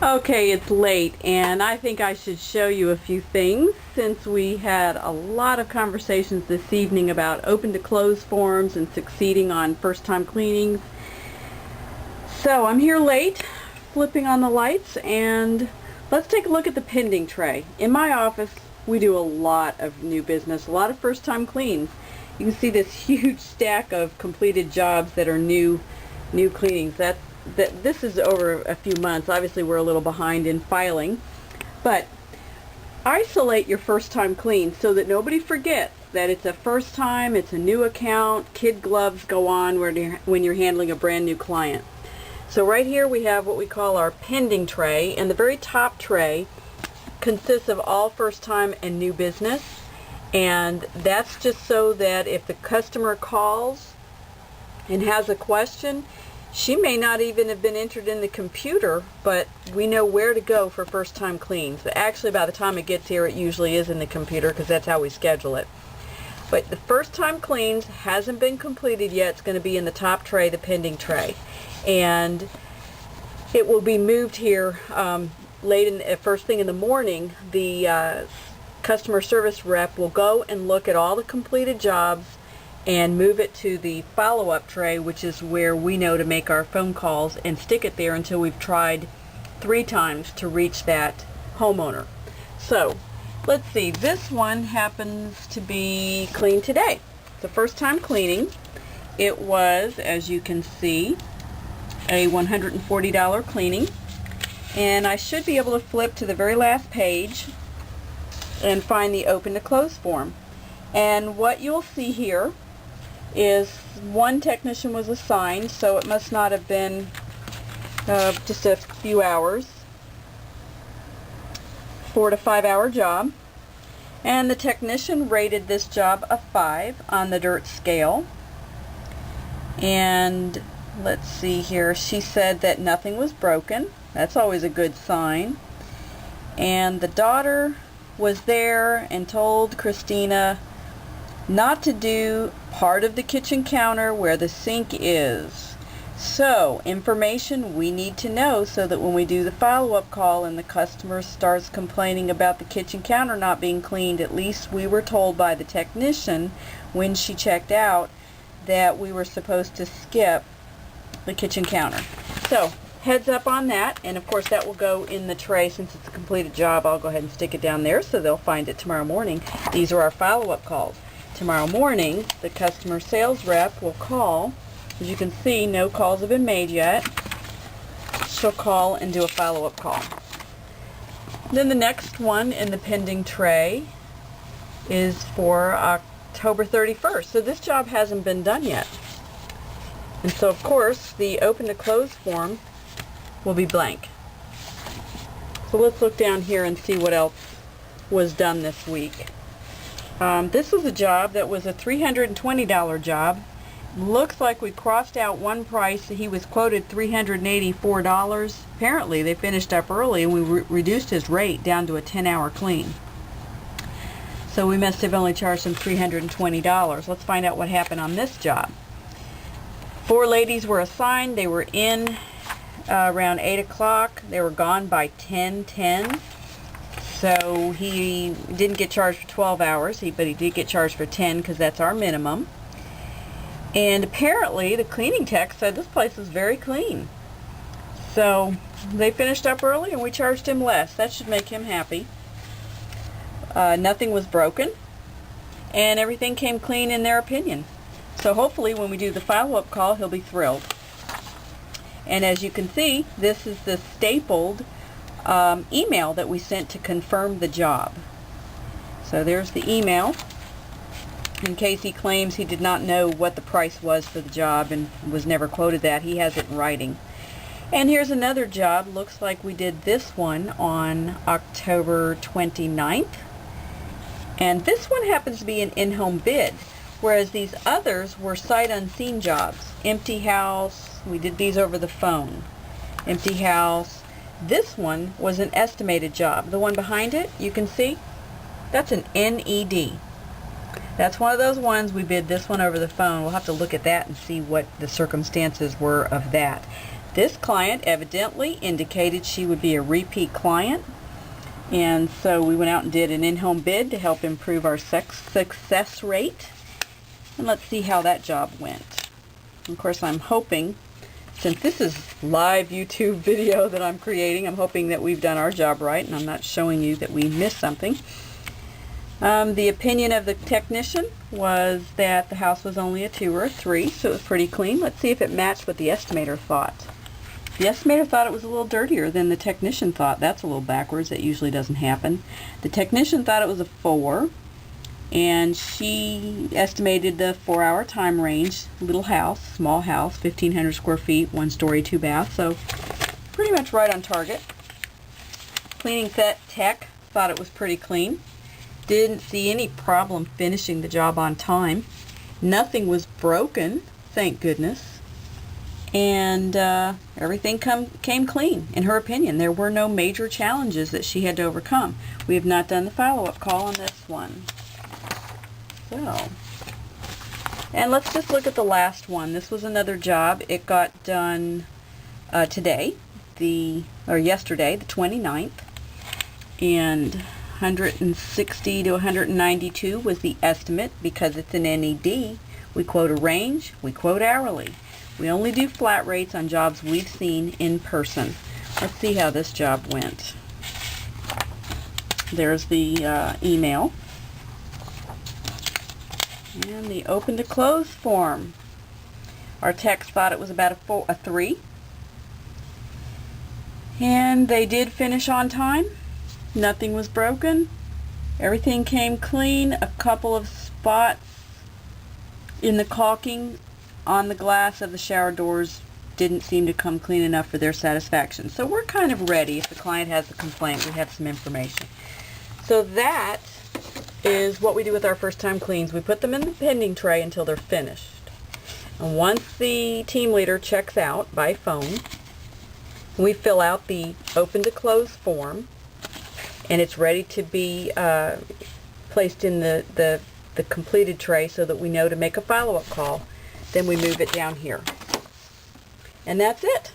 Okay, it's late, and I think I should show you a few things since we had a lot of conversations this evening about open to close forms and succeeding on first-time cleanings. So I'm here late, flipping on the lights, and let's take a look at the pending tray. In my office, we do a lot of new business, a lot of first-time cleans. You can see this huge stack of completed jobs that are new cleanings. This is over a few months. Obviously we're a little behind in filing, but isolate your first time clean so that nobody forgets that it's a first time, it's a new account, kid gloves go on when you're handling a brand new client. So right here we have what we call our pending tray, and the very top tray consists of all first time and new business, and that's just so that if the customer calls and has a question, she may not even have been entered in the computer, but we know where to go for first-time cleans. Actually, by the time it gets here, it usually is in the computer because that's how we schedule it. But the first-time cleans hasn't been completed yet. It's going to be in the top tray, the pending tray. And it will be moved here first thing in the morning. The customer service rep will go and look at all the completed jobs and move it to the follow-up tray, which is where we know to make our phone calls and stick it there until we've tried 3 times to reach that homeowner. So let's see, this one happens to be cleaned today. The first time cleaning. It was, as you can see, a $140 cleaning, and I should be able to flip to the very last page and find the open to close form. And what you'll see here is one technician was assigned, so it must not have been just a few hours. 4 to 5 hour job, and the technician rated this job a 5 on the dirt scale. And let's see here, she said that nothing was broken. That's always a good sign. And the daughter was there and told Christina not to do part of the kitchen counter where the sink is. So, information we need to know so that when we do the follow-up call and the customer starts complaining about the kitchen counter not being cleaned, at least we were told by the technician when she checked out that we were supposed to skip the kitchen counter. So, heads up on that, and of course that will go in the tray. Since it's a completed job, I'll go ahead and stick it down there so they'll find it tomorrow morning. These are our follow-up calls. Tomorrow morning, the customer sales rep will call. As you can see, no calls have been made yet. She'll call and do a follow-up call. Then the next one in the pending tray is for October 31st. So this job hasn't been done yet. And so, of course, the open to close form will be blank. So let's look down here and see what else was done this week. This was a job that was a $320 job. Looks like we crossed out one price. He was quoted $384. Apparently they finished up early and we reduced his rate down to a 10-hour clean. So we must have only charged him $320. Let's find out what happened on this job. 4 ladies were assigned. They were in around 8 o'clock. They were gone by 10:10. So he didn't get charged for 12 hours, but he did get charged for 10 because that's our minimum. And apparently the cleaning tech said this place was very clean. So they finished up early and we charged him less. That should make him happy. Nothing was broken and everything came clean in their opinion. So hopefully when we do the follow-up call, he'll be thrilled. And as you can see, this is the stapled email that we sent to confirm the job. So there's the email in case he claims he did not know what the price was for the job and was never quoted that. He has it in writing. And here's another job. Looks like we did this one on October 29th. And this one happens to be an in-home bid, whereas these others were sight unseen jobs. Empty house. We did these over the phone. Empty house. This one was an estimated job. The one behind it, you can see, that's an NED. That's one of those ones we bid this one over the phone. We'll have to look at that and see what the circumstances were of that. This client evidently indicated she would be a repeat client, and so we went out and did an in-home bid to help improve our success rate. And let's see how that job went. Of course, I'm hoping, since this is live YouTube video that I'm creating, I'm hoping that we've done our job right and I'm not showing you that we missed something. The opinion of the technician was that the house was only a 2 or a 3, so it was pretty clean. Let's see if it matched what the estimator thought. The estimator thought it was a little dirtier than the technician thought. That's a little backwards. That usually doesn't happen. The technician thought it was a 4, and she estimated the 4-hour time range. Little house, small house, 1,500 square feet, 1 story, 2 baths, so pretty much right on target. Cleaning tech thought it was pretty clean. Didn't see any problem finishing the job on time. Nothing was broken, thank goodness. And everything came clean, in her opinion. There were no major challenges that she had to overcome. We have not done the follow-up call on this one. So, and let's just look at the last one. This was another job. It got done yesterday, the 29th, and 160 to 192 was the estimate. Because it's an NED, we quote a range, we quote hourly. We only do flat rates on jobs we've seen in person. Let's see how this job went. There's the email. And the open to close form. Our techs thought it was about a 3. And they did finish on time. Nothing was broken. Everything came clean. A couple of spots in the caulking on the glass of the shower doors didn't seem to come clean enough for their satisfaction. So we're kind of ready. If the client has a complaint, we have some information. So that is what we do with our first time cleans. We put them in the pending tray until they're finished. And once the team leader checks out by phone, we fill out the open to close form, and it's ready to be placed in the completed tray so that we know to make a follow-up call. Then we move it down here. And that's it.